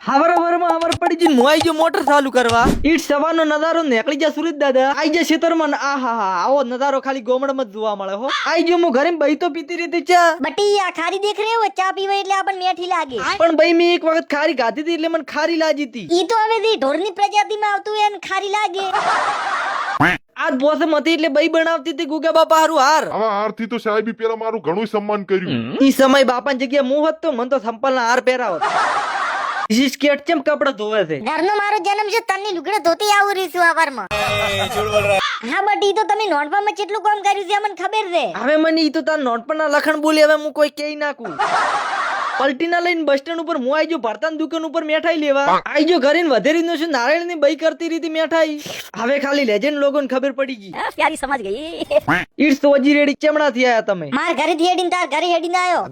હવાર પડી જઈને હું આઈ ગયો મોટર ચાલુ કરવા. ઈટ સવારનો નજારો નીકળી જા સુરત દાદા. આઈ જા ખેતરમાં આવો નજારો ખાલી ગોમડમાં જ જોવા મળે હો. આઈ ગયો હું ઘરે બઈ તો પીતી રીતે ચા. બટી આ ખારી દેખ રહ્યો હો, ચા પીવે એટલે આપણને મેઠી લાગે. પણ બઈ મેં એક વખત ખારી ગાધી હતી એટલે મને ખારી લાગી હતી. ઈ તો હવે જે ઢોરની પ્રજાતિમાં આવતું હોય એને ખારી લાગે. આજ બોસમ હતી એટલે બઈ બનાવતી હતી ગુગા બાપા હારું હાર. આવા હારથી તો સાહેબી પેલા મારું ઘણું સન્માન કર્યું. ઈ સમય બાપાની જગ્યાએ હું હોત તો મને તો સંપલના હાર પહેરાવત. સ્કેટ ચેમ કપડા ધોવે છે. ઘરનો મારો જન્મ છે, તનની લુગડે ધોતી આવું રીશું આવારમાં. હા બટી તો તમે નોંધવામાં કેટલું કામ કર્યું છે મને ખબર છે. હવે મને ઈ તો તાર નોટપણના લખણ બોલી હવે હું કોઈ કહી નાખું. પલટીના લઈને બસ સ્ટેન્ડ ઉપર હું આઈ ગયો ભરતાની દુકાન ઉપર મેઠાઈ લેવા. આઈ ગયો ઘરે વધેરી નો શું નારાયણ ની બઈ કરતી રીતી મેઠાઈ. હવે ખાલી લેજેન્ડ લોકોને ખબર પડી ગઈ. પ્યારી સમજ ગઈ. ઈટ્સ તો ઓજી રેડી ચેમડા થી આયા તમે. માર ઘરે થી હેડીને તાર ઘરે હેડીને આયો.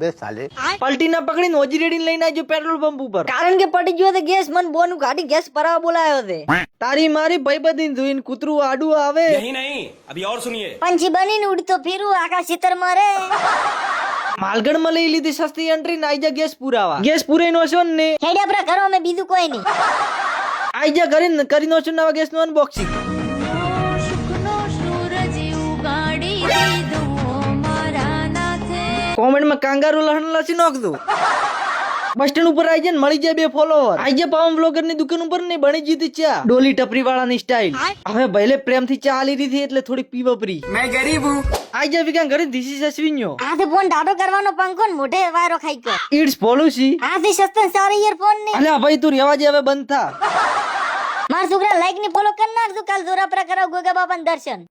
પલટીના પકડીને ઓજી રેડીને લઈને આજો પેટ્રોલ પંપ ઉપર. કારણ કે પડી ગયો તો ગેસ મન બોનું ગાડી ગેસ ભરાવા બોલાયો છે. તારી મારી ભાઈબંધી જોઈને કૂતરું આડું આવે. यही नहीं अभी और सुनिए પંછી બનીને ઉડતો ફીરું આકાશ ચિત્ર મરે. માલગઢ માં લઈ લીધી સસ્તી એન્ટ્રી ને આઈ જા ગેસ પુરાવા. ગેસ પુરાઈ નો છો ને હેડે આપણા ઘરો અમે બીજું કોઈ નહીં. આઈ જા ઘરે ને કરી નો છો નવા ગેસ નું અનબોક્સિંગ. કોમેન્ટ માં કાંગારૂ લહણ લસી નાખજો. બસ સ્ટેન્ડ ઉપર આઈ જાય ને મળી જાય 2 ફોલોવર. આઈ જાય પાવન બ્લોગર ની દુકાન ઉપર ને બની જીતી ચા ડોલી ટપરી વાળા ની સ્ટાઈલ. હવે ભલે પ્રેમ થી ચા આલી રહી એટલે થોડી પીવા પરી. મેં ગરીબ હું. આઈ જાય વિકાન ઘરે ધીસી સસવીન્યો. આ તો ફોન ડાડો કરવાનો પંખો ને મોઢે વાયરો ખાઈ ગયો. ઈટ્સ પોલુસી. આ થી સસ્તન સારી ઈયરફોન ને. અલ્યા ભાઈ તું રેવા જે હવે બંધ થા. માર છોકરા લાઈક ની ફોલો કરી નાખજો. કાલ જોરાપરા કરાવ ગોગા બાપાના દર્શન.